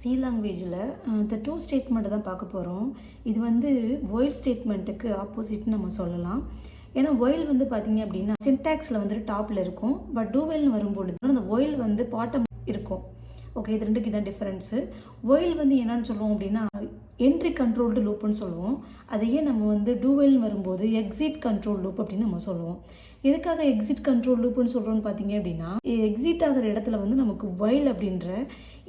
C லாங்குவேஜில் இந்த two ஸ்டேட்மெண்ட்டை தான் பார்க்க போகிறோம். இது வந்து ஒயில் ஸ்டேட்மெண்ட்டுக்கு ஆப்போசிட்னு நம்ம சொல்லலாம். ஏன்னா ஒயில் வந்து பார்த்தீங்க அப்படின்னா சின்டாக்ஸில் வந்துட்டு டாப்பில் இருக்கும். பட் டூவெல்னு வரும்பொழுது அந்த ஒயில் வந்து பாட்டம் இருக்கும். ஓகே, இது ரெண்டுக்கு இதான் டிஃப்ரென்ஸு. ஒயில் வந்து என்னன்னு சொல்லுவோம் அப்படின்னா என்ட்ரி கண்ட்ரோல்டு லூப்புன்னு சொல்லுவோம். அதையே நம்ம வந்து டூவெல்னு வரும்போது எக்ஸிட் கண்ட்ரோல் லூப் அப்படின்னு நம்ம சொல்லுவோம். எதுக்காக எக்ஸிட் கண்ட்ரோல் லூப்புன்னு சொல்கிறோன்னு பார்த்தீங்க அப்படின்னா எக்ஸிட் ஆகிற இடத்துல வந்து நமக்கு ஒயில் அப்படின்ற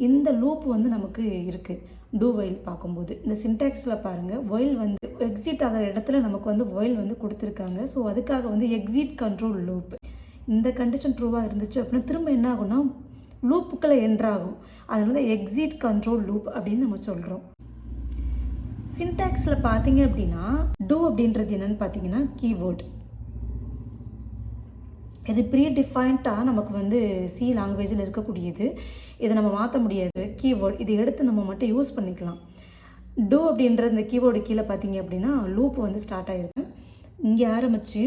இந்த லூப் வந்து நமக்கு இருக்குது. டூ ஒயில் பார்க்கும்போது இந்த சின்டாக்ஸில் பாருங்கள், ஒயில் வந்து எக்ஸிட் ஆகிற இடத்துல நமக்கு வந்து ஒயில் வந்து கொடுத்துருக்காங்க. ஸோ அதுக்காக வந்து எக்ஸிட் கண்ட்ரோல் லூப். இந்த கண்டிஷன் ட்ரூவாக இருந்துச்சு அப்படின்னா திரும்ப என்ன ஆகும்னா லூப்புக்களை என்ட்ராகும். அதனால தான் எக்ஸிட் கண்ட்ரோல் லூப் அப்படின்னு நம்ம சொல்கிறோம். சின்டாக்ஸில் பார்த்தீங்க அப்படின்னா டூ அப்படின்றது என்னென்னு பார்த்தீங்கன்னா கீவேர்டு. இது ப்ரீ டிஃபைன்டாக நமக்கு வந்து சி லாங்குவேஜில் இருக்கக்கூடியது. இதை நம்ம மாற்ற முடியாது. கீவேர்டு இதை எடுத்து நம்ம மட்டும் யூஸ் பண்ணிக்கலாம். டூ அப்படின்ற இந்த கீவேர்டு கீழே பார்த்தீங்க அப்படின்னா லூப் வந்து ஸ்டார்ட் ஆகிருக்கு. இங்கே ஆரம்பித்து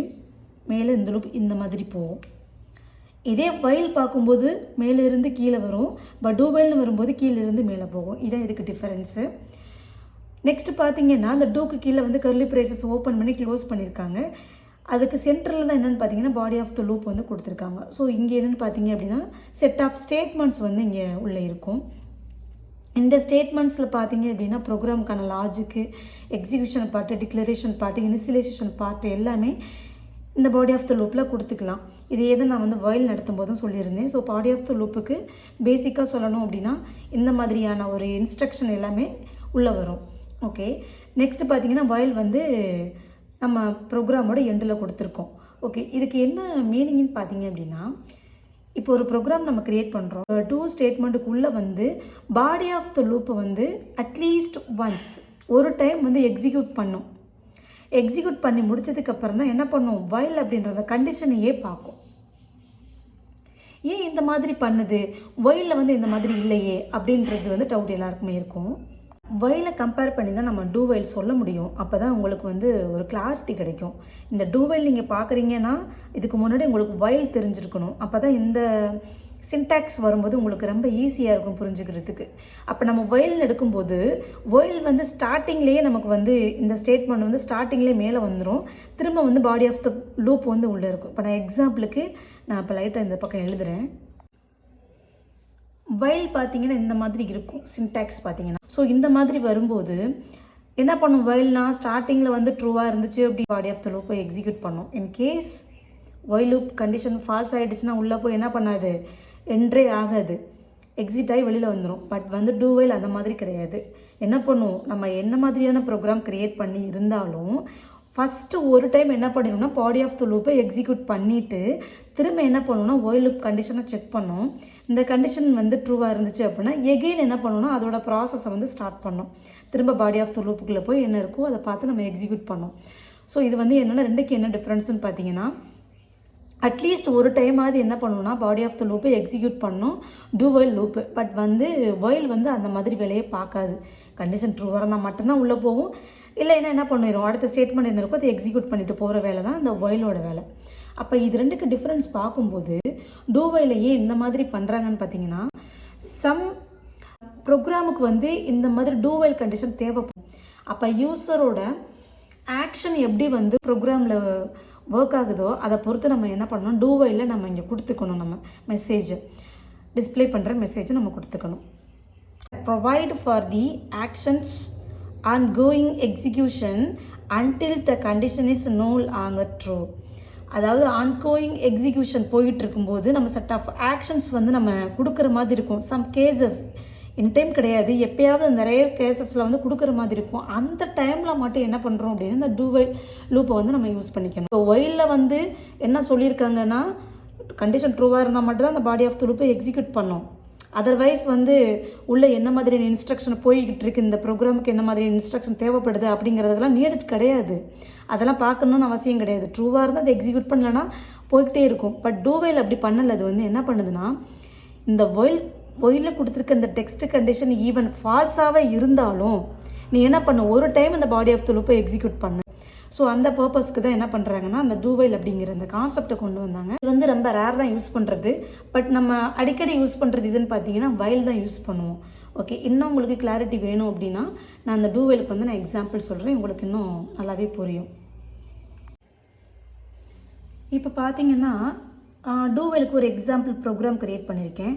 மேலே இந்த லூப் இந்த மாதிரி போகும். இதே வயல் பார்க்கும்போது மேலேருந்து கீழே வரும். பட் டூ வயல்னு வரும்போது கீழேருந்து மேலே போகும். இதான் இதுக்கு டிஃபரன்ஸு. நெக்ஸ்ட்டு பார்த்தீங்கன்னா அந்த டூக்கு கீழே வந்து கர்லி ப்ரேசஸ் ஓப்பன் பண்ணி க்ளோஸ் பண்ணியிருக்காங்க. அதுக்கு சென்ட்ரலில் தான் என்னென்னு பார்த்தீங்கன்னா பாடி ஆஃப் த லூப் வந்து கொடுத்துருக்காங்க. ஸோ இங்கே என்னென்னு பார்த்தீங்க அப்படின்னா செட் ஆஃப் ஸ்டேட்மெண்ட்ஸ் வந்து இங்கே உள்ளே இருக்கும். இந்த ஸ்டேட்மெண்ட்ஸில் பார்த்தீங்க அப்படின்னா ப்ரோக்ராமுக்கான logic, execution part, declaration part, initialization part எல்லாமே இந்த பாடி ஆஃப் த லூப்பில் கொடுத்துக்கலாம். இதே தான் நான் வந்து வயல் நடத்தும் போதும் சொல்லியிருந்தேன். ஸோ பாடி ஆஃப் த லூப்புக்கு பேசிக்காக சொல்லணும் அப்படின்னா இந்த மாதிரியான ஒரு இன்ஸ்ட்ரக்ஷன் எல்லாமே உள்ளே வரும். ஓகே, நெக்ஸ்ட்டு பார்த்தீங்கன்னா வயல் வந்து நம்ம ப்ரோக்ராமோட எண்டில் கொடுத்துருக்கோம். ஓகே, இதுக்கு என்ன மீனிங்னு பார்த்தீங்க அப்படின்னா இப்போ ஒரு ப்ரோக்ராம் நம்ம க்ரியேட் பண்ணுறோம். டூ ஸ்டேட்மெண்ட்டுக்குள்ளே வந்து பாடி ஆஃப் த லூப்பை வந்து அட்லீஸ்ட் ஒன்ஸ் ஒரு டைம் வந்து எக்ஸிக்யூட் பண்ணும். எக்ஸிக்யூட் பண்ணி முடிச்சதுக்கப்புறம் தான் என்ன பண்ணும், வயல் அப்படின்றத கண்டிஷனையே பார்க்கும். ஏன் இந்த மாதிரி பண்ணுது, வயலில் வந்து இந்த மாதிரி இல்லையே அப்படின்றது வந்து டவுட் எல்லாருக்குமே இருக்கும். வயலை கம்பேர் பண்ணி தான் நம்ம டூ வயல் சொல்ல முடியும். அப்போ தான் உங்களுக்கு வந்து ஒரு கிளாரிட்டி கிடைக்கும். இந்த டூ வயல் நீங்கள் பார்க்குறீங்கன்னா இதுக்கு முன்னாடி உங்களுக்கு வயல் தெரிஞ்சிருக்கணும். அப்போ தான் இந்த சின்டாக்ஸ் வரும்போது உங்களுக்கு ரொம்ப ஈஸியாக இருக்கும் புரிஞ்சுக்கிறதுக்கு. அப்போ நம்ம வயல் எடுக்கும்போது வயல் வந்து ஸ்டார்டிங்லேயே நமக்கு வந்து இந்த ஸ்டேட்மெண்ட் வந்து ஸ்டார்டிங்லேயே மேலே வந்துடும். திரும்ப வந்து பாடி ஆஃப் த லூப் வந்து உள்ளே இருக்கும். இப்போ நான் எக்ஸாம்பிளுக்கு நான் இப்போ லைட்டாக இந்த பக்கம் எழுதுகிறேன். வயல் பார்த்தீங்கன்னா இந்த மாதிரி இருக்கும் சின்டாக்ஸ் பார்த்தீங்கன்னா. ஸோ இந்த மாதிரி வரும்போது என்ன பண்ணும், வயல்னா ஸ்டார்டிங்கில் வந்து ட்ரூவாக இருந்துச்சு அப்படி பாடி ஆஃப் த லூப்பை எக்ஸிக்யூட் பண்ணும். இன்கேஸ் வயல் லூப் கண்டிஷன் ஃபால்ஸ் ஆகிடுச்சுன்னா உள்ளே போய் என்ன பண்ணாது, என்ட்ரே ஆகாது, எக்ஸிட் ஆகி வெளியில் வந்துடும். பட் வந்து டூ வயல் அந்த மாதிரி கிடையாது. என்ன பண்ணும், நம்ம என்ன மாதிரியான ப்ரோக்ராம் க்ரியேட் பண்ணி இருந்தாலும் ஃபஸ்ட்டு ஒரு டைம் என்ன பண்ணிடணும்னா பாடி ஆஃப் த லூப்பை எக்ஸிக்யூட் பண்ணிவிட்டு திரும்ப என்ன பண்ணணும்னா வயல் லூப் கண்டிஷனை செக் பண்ணோம். இந்த கண்டிஷன் வந்து ட்ரூவாக இருந்துச்சு அப்படின்னா எகெயின் என்ன பண்ணணும்னா அதோட ப்ராசஸை வந்து ஸ்டார்ட் பண்ணோம். திரும்ப பாடி ஆஃப் த லூப்புக்குள்ளே போய் என்ன இருக்கோ அதை பார்த்து நம்ம எக்ஸிக்யூட் பண்ணோம். ஸோ இது வந்து என்னென்னா ரெண்டுக்கு என்ன டிஃப்ரென்ஸ்னு பார்த்தீங்கன்னா அட்லீஸ்ட் ஒரு டைமாவது என்ன பண்ணணும்னா பாடி ஆஃப் த லூப்பை எக்ஸிக்யூட் பண்ணணும் டூ வயல் லூப்பு. பட் வந்து வயல் வந்து அந்த மாதிரி வேலையை பார்க்காது. கண்டிஷன் ட்ரூவாக இருந்தால் மட்டும்தான் உள்ளே போகும். இல்லைன்னா என்ன பண்ணிடும், அடுத்த ஸ்டேட்மெண்ட் என்ன இருக்கோ அதை எக்ஸிக்யூட் பண்ணிட்டு போகிற வேலை தான் இந்த வயலோட வேலை. அப்போ இது ரெண்டுக்கு டிஃப்ரென்ஸ் பார்க்கும்போது டூ வயலை ஏன் இந்த மாதிரி பண்ணுறாங்கன்னு பார்த்தீங்கன்னா சம் ப்ரோக்ராமுக்கு வந்து இந்த மாதிரி டூ வயல் கண்டிஷன் தேவைப்படும். அப்போ யூஸரோட ஆக்ஷன் எப்படி வந்து ப்ரோக்ராமில் ஒர்க் ஆகுதோ அதை பொறுத்து நம்ம என்ன பண்ணணும், டூ வயலில் நம்ம இங்கே கொடுத்துக்கணும். நம்ம மெசேஜ் டிஸ்பிளே பண்ணுற மெசேஜை நம்ம கொடுத்துக்கணும். Provide for the actions ongoing execution until the condition is no longer true. அதாவது ongoing execution போயிட்டு இருக்கும்போது நம்ம செட் ஆஃப் ஆக்ஷன்ஸ் வந்து நம்ம கொடுக்குற மாதிரி இருக்கும். சம் கேசஸ் இன் டைம் கிடையாது, எப்பயாவது நிறைய கேசஸில் வந்து கொடுக்குற மாதிரி இருக்கும். அந்த டைமில் மட்டும் என்ன பண்ணுறோம் அப்படின்னா இந்த டூ வயல் லூப்பை வந்து நம்ம யூஸ் பண்ணிக்கணும். இப்போ வயலில் வந்து என்ன சொல்லியிருக்காங்கன்னா கண்டிஷன் ட்ரூவாக இருந்தால் மட்டும்தான் அந்த பாடி ஆஃப் த லூப்பை எக்ஸிக்யூட் பண்ணோம். அதர்வைஸ் வந்து உள்ள என்ன மாதிரியான இன்ஸ்ட்ரக்ஷன் போய்கிட்டு இருக்குது, இந்த ப்ரோக்ராமுக்கு என்ன மாதிரியான இன்ஸ்ட்ரக்ஷன் தேவைப்படுது அப்படிங்கிறதுலாம் நீடட் கிடையாது. அதெல்லாம் பார்க்கணுன்னு அவசியம் கிடையாது. ட்ரூவாக இருந்தால் அதை எக்ஸிக்யூட் பண்ணலன்னா போய்கிட்டே இருக்கும். பட் டூ வயல் அப்படி பண்ணலை. அது வந்து என்ன பண்ணுதுன்னா இந்த வயலில் கொடுத்துருக்க இந்த டெக்ஸ்ட் கண்டிஷன் ஈவன் ஃபால்ஸாகவே இருந்தாலும் நீ என்ன பண்ண ஒரு டைம் இந்த பாடி ஆஃப் த லூப்பை எக்ஸிக்யூட் பண்ண. ஸோ அந்த பர்பஸ்க்கு தான் என்ன பண்ணுறாங்கன்னா அந்த டூ வைல் அப்படிங்கிற அந்த கான்செப்டை கொண்டு வந்தாங்க. இது வந்து ரொம்ப ரேர் தான் யூஸ் பண்ணுறது, பட் நம்ம அடிக்கடி யூஸ் பண்ணுறது இதுன்னு பார்த்தீங்கன்னா வைல் தான் யூஸ் பண்ணுவோம். ஓகே, இன்னும் உங்களுக்கு கிளாரிட்டி வேணும் அப்படின்னா நான் அந்த டூ வைலுக்கு வந்து நான் எக்ஸாம்பிள் சொல்கிறேன், உங்களுக்கு இன்னும் நல்லாவே புரியும். இப்போ பார்த்தீங்கன்னா டூ வைலுக்கு ஒரு எக்ஸாம்பிள் ப்ரோக்ராம் க்ரியேட் பண்ணியிருக்கேன்.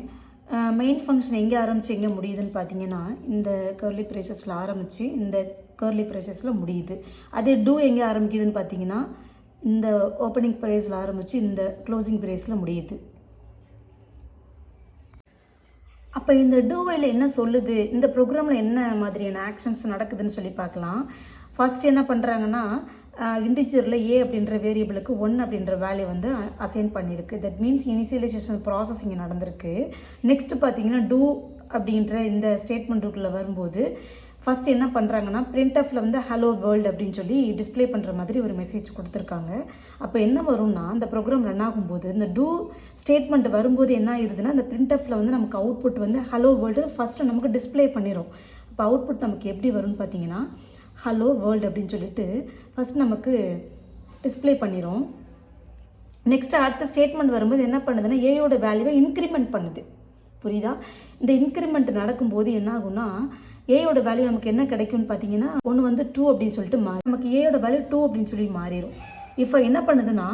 மெயின் ஃபங்க்ஷன் எங்கே ஆரம்பித்து எங்கே முடியுதுன்னு பார்த்தீங்கன்னா இந்த கர்லி ப்ரேசஸில் ஆரம்பித்து இந்த கர்லி ப்ரேசஸில் முடியுது. அதே டூ எங்கே ஆரம்பிக்குதுன்னு பார்த்தீங்கன்னா இந்த ஓப்பனிங் ப்ரேஸில் ஆரம்பித்து இந்த க்ளோசிங் ப்ரேஸில் முடியுது. அப்போ இந்த டூ வைல் என்ன சொல்லுது, இந்த ப்ரோக்ராமில் என்ன மாதிரியான ஆக்ஷன்ஸ் நடக்குதுன்னு சொல்லி பார்க்கலாம். ஃபஸ்ட் என்ன பண்ணுறாங்கன்னா இன்டிஜரில் ஏ அப்படின்ற வேரியபிளுக்கு 1 அப்படின்ற வேல்யூ வந்து அசைன் பண்ணியிருக்கு. தட் மீன்ஸ் இனிஷியலைசேஷன் ப்ராசஸ் இங்கே நடந்திருக்கு. நெக்ஸ்ட்டு பார்த்தீங்கன்னா டூ அப்படின்ற இந்த ஸ்டேட்மெண்ட்டுக்குள்ளே வரும்போது ஃபஸ்ட் என்ன பண்ணுறாங்கன்னா printfல வந்து ஹலோ வேர்ல்டு அப்படின்னு சொல்லி டிஸ்பிளே பண்ணுற மாதிரி ஒரு மெசேஜ் கொடுத்துருக்காங்க. அப்போ என்ன வரும்னா அந்த ப்ரோக்ராம் ரன் ஆகும்போது இந்த டூ ஸ்டேட்மெண்ட் வரும்போது என்ன ஆயிருதுன்னா அந்த printfல வந்து நமக்கு அவுட்புட் வந்து ஹலோ வேர்ல்டு ஃபஸ்ட்டு நமக்கு டிஸ்பிளே பண்ணிடும். அப்போ அவுட்புட் நமக்கு எப்படி வரும்னு பார்த்தீங்கன்னா ஹலோ வேர்ல்டு அப்படின்னு சொல்லிட்டு ஃபஸ்ட் நமக்கு டிஸ்பிளே பண்ணிடும். நெக்ஸ்ட்டு அடுத்த ஸ்டேட்மெண்ட் வரும்போது என்ன பண்ணுதுன்னா ஏயோட வேல்யூவை இன்க்ரிமெண்ட் பண்ணுது. புரியுதா? இந்த இன்க்ரிமெண்ட் நடக்கும்போது என்ன ஆகும்னா ஏயோட வேல்யூ நமக்கு என்ன கிடைக்கும்னு பார்த்தீங்கன்னா ஒன்று வந்து 2 அப்படின்னு சொல்லிட்டு நமக்கு ஏயோட வேல்யூ 2 அப்படின்னு சொல்லி மாறிடும். இப்போ என்ன பண்ணுதுன்னா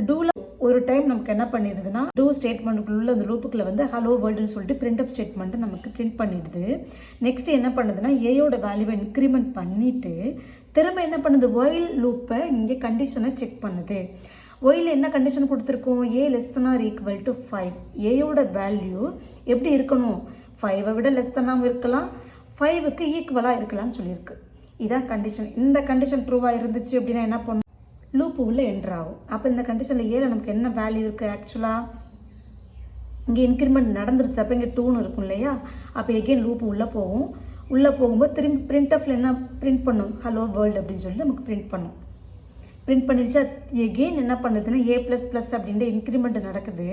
டூவில் ஒரு டைம் நமக்கு என்ன பண்ணிடுதுன்னா டூ ஸ்டேட்மெண்ட்டுக்குள்ள அந்த லூப்புக்குள்ள வந்து ஹலோ வேர்ல்டுன்னு சொல்லிட்டு பிரிண்ட் ஸ்டேட்மெண்ட்டை நமக்கு பிரிண்ட் பண்ணிடுது. நெக்ஸ்ட் என்ன பண்ணுதுன்னா ஏயோட வேல்யூவை இன்க்ரிமெண்ட் பண்ணிவிட்டு திரும்ப என்ன பண்ணுது வைல் லூப்பை இங்கே கண்டிஷனை செக் பண்ணுது. ஒயில் என்ன கண்டிஷன் கொடுத்துருக்கோம், A less than or equal to 5. ஏயோட வேல்யூ எப்படி இருக்கணும், 5ஐ விட லெஸ் தன்னாகவும் இருக்கலாம், 5க்கு ஈக்குவலாக இருக்கலாம்னு சொல்லியிருக்கு. இதான் கண்டிஷன். இந்த கண்டிஷன் ட்ரூவாக இருந்துச்சு அப்படின்னா என்ன பண்ணும், லூப்பு உள்ளே என்ட்ரு ஆகும். அப்போ இந்த கண்டிஷனில் ஏல நமக்கு என்ன வேல்யூ இருக்குது, ஆக்சுவலாக இங்கே இன்க்ரிமெண்ட் நடந்துருச்சு, அப்போ இங்கே 2ன்னு இருக்கும் இல்லையா. அப்போ எகெயின் லூப்பு உள்ளே போகும். உள்ளே போகும்போது திரும்பி பிரிண்ட்ஃபில் என்ன பிரிண்ட் பண்ணும், ஹலோ வேர்ல்டு அப்படின்னு சொல்லிட்டு நமக்கு பிரிண்ட் பண்ணும். பிரிண்ட் பண்ணிடுச்சா எகெயின் என்ன பண்ணுதுன்னா ஏ ப்ளஸ் ப்ளஸ் அப்படின்ற இன்க்ரிமெண்ட் நடக்குது.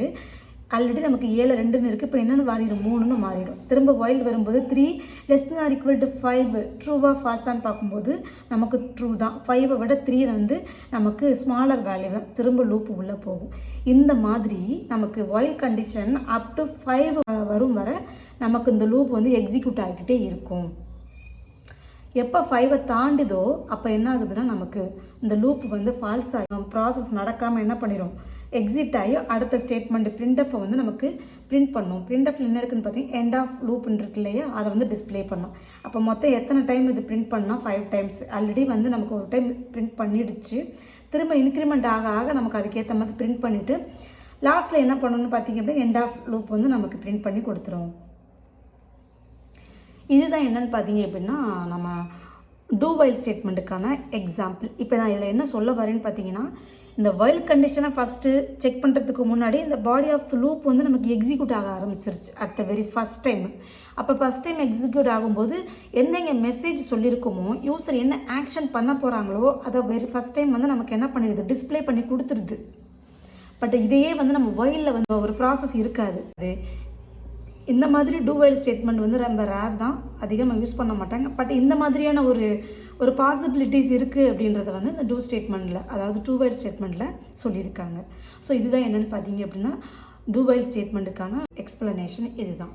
ஆல்ரெடி நமக்கு ஏல 2ன்னு இருக்குது, இப்போ என்னென்னு மாறிடும், 3ன்னு மாறிடும். திரும்ப வைல்டு வரும்போது 3 less than or equal to 5 ட்ரூவா ஃபால்ஸான்னு பார்க்கும்போது நமக்கு ட்ரூ தான். 5ஐ விட 3 வந்து நமக்கு ஸ்மாலர் வேல்யூ தான். திரும்ப லூப்பு உள்ளே போகும். இந்த மாதிரி நமக்கு வைல் கண்டிஷன் அப் டு 5 வரும் வரை நமக்கு இந்த லூப் வந்து எக்ஸிக்யூட் ஆகிக்கிட்டே இருக்கும். எப்போ 5ஐ தாண்டிதோ அப்போ என்ன ஆகுதுன்னா நமக்கு இந்த லூப் வந்து ஃபால்ஸ் ஆகும், ப்ராசஸ் நடக்காமல் என்ன பண்ணிடும், எக்ஸிட் ஆகி அடுத்த ஸ்டேட்மெண்ட் பிரிண்ட்எஃப்பை வந்து நமக்கு பிரிண்ட் பண்ணும். பிரிண்ட்எஃப்ல என்ன இருக்குன்னு பார்த்தீங்கன்னா எண்ட் ஆஃப் லூப்னு இருக்கு இல்லையா, அதை வந்து டிஸ்பிளே பண்ணும். அப்போ மொத்தம் எத்தனை டைம் இது பிரிண்ட் பண்ணால் 5 டைம்ஸ். ஆல்ரெடி வந்து நமக்கு ஒரு டைம் பிரிண்ட் பண்ணிடுச்சு. திரும்ப இன்க்ரிமெண்ட் ஆக ஆக நமக்கு அதுக்கேற்ற மாதிரி பிரிண்ட் பண்ணிவிட்டு லாஸ்ட்டில் என்ன பண்ணணும்னு பார்த்தீங்க அப்படின்னா எண்ட் ஆஃப் லூப் வந்து நமக்கு பிரிண்ட் பண்ணி கொடுத்துரும். இதுதான் என்னென்னு பார்த்தீங்க அப்படின்னா நம்ம டூ வைல் ஸ்டேட்மெண்ட்டுக்கான எக்ஸாம்பிள். இப்போ நான் இதில் என்ன சொல்ல வரேன்னு பார்த்தீங்கன்னா இந்த வைல் கண்டிஷனை ஃபஸ்ட்டு செக் பண்ணுறதுக்கு முன்னாடி இந்த பாடி ஆஃப் த லூப் வந்து நமக்கு எக்ஸிக்யூட் ஆக ஆரம்பிச்சிருச்சு at the very first time. அப்போ ஃபஸ்ட் டைம் எக்ஸிக்யூட் ஆகும்போது என்னங்க மெசேஜ் சொல்லியிருக்கோமோ, யூசர் என்ன ஆக்ஷன் பண்ண போகிறாங்களோ அதை வெரி ஃபஸ்ட் டைம் வந்து நமக்கு என்ன பண்ணிடுது, டிஸ்பிளே பண்ணி கொடுத்துருது. பட் இதையே வந்து நம்ம வைலில் வந்து ஒரு ப்ராசஸ் இருக்காது. அது இந்த மாதிரி டூ வைல் ஸ்டேட்மெண்ட் வந்து ரொம்ப ரேர் தான், அதிகமாக யூஸ் பண்ண மாட்டாங்க. பட் இந்த மாதிரியான ஒரு பாசிபிலிட்டிஸ் இருக்குது அப்படின்றத வந்து இந்த டூ ஸ்டேட்மெண்ட்டில், அதாவது டூ வைல் ஸ்டேட்மெண்ட்டில் சொல்லியிருக்காங்க. ஸோ இதுதான் என்னென்னு பார்த்தீங்க அப்படின்னா டூ வைல் ஸ்டேட்மெண்ட்டுக்கான எக்ஸ்ப்ளனேஷன் இதுதான்.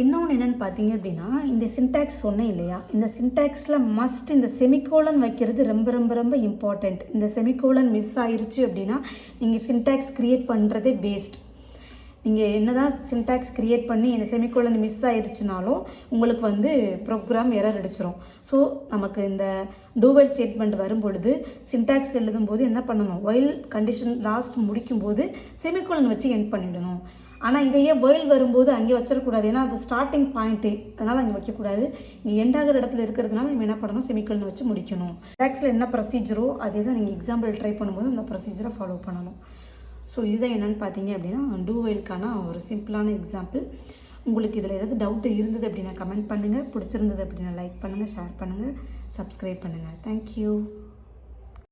இன்னொன்று என்னென்னு பார்த்தீங்க அப்படின்னா இந்த சின்டாக்ஸ் சொன்னேன் இல்லையா, இந்த சின்டாக்ஸில் மஸ்ட் இந்த செமிகோலன் வைக்கிறது ரொம்ப ரொம்ப ரொம்ப இம்பார்ட்டண்ட். இந்த செமிகோலன் மிஸ் ஆயிருச்சு அப்படின்னா நீங்கள் சின்டாக்ஸ் க்ரியேட் பண்ணுறதே வேஸ்ட். நீங்கள் என்ன தான் சின்டாக்ஸ் க்ரியேட் பண்ணி இந்த செமிகோலன் மிஸ் ஆயிடுச்சுனாலும் உங்களுக்கு வந்து ப்ரோக்ராம் எரர் அடிச்சிடும். ஸோ நமக்கு இந்த டூ வைல் ஸ்டேட்மெண்ட் வரும்பொழுது சின்டாக்ஸ் எழுதும்போது என்ன பண்ணணும், வைல் கண்டிஷன் லாஸ்ட் முடிக்கும்போது செமிகோலன் வச்சு எண்ட் பண்ணிடணும். ஆனால் இதையே வைல் வரும்போது அங்கே வச்சிடக்கூடாது, ஏன்னா அது ஸ்டார்டிங் பாயிண்ட்டு, அதனால் அங்கே வைக்கக்கூடாது. இங்கே எண்ட் ஆகிற இடத்துல இருக்கிறதுனால நம்ம என்ன பண்ணணும், செமிகோலன் வச்சு முடிக்கணும். சின்டாக்ஸில் என்ன ப்ரொசீஜரோ அதே தான் நீங்கள் எக்ஸாம்பிள் ட்ரை பண்ணும்போது அந்த ப்ரொசீஜரை ஃபாலோ பண்ணணும். ஸோ இதுதான் என்னென்னு பார்த்தீங்க அப்படின்னா டூ வைலுக்கான ஒரு சிம்பிளான எக்ஸாம்பிள். உங்களுக்கு இதில் ஏதாவது டவுட் இருந்தது அப்படின்னா கமெண்ட் பண்ணுங்கள், பிடிச்சிருந்தது அப்படின்னா லைக் பண்ணுங்கள், ஷேர் பண்ணுங்கள், சப்ஸ்கிரைப் பண்ணுங்கள். தேங்க்யூ.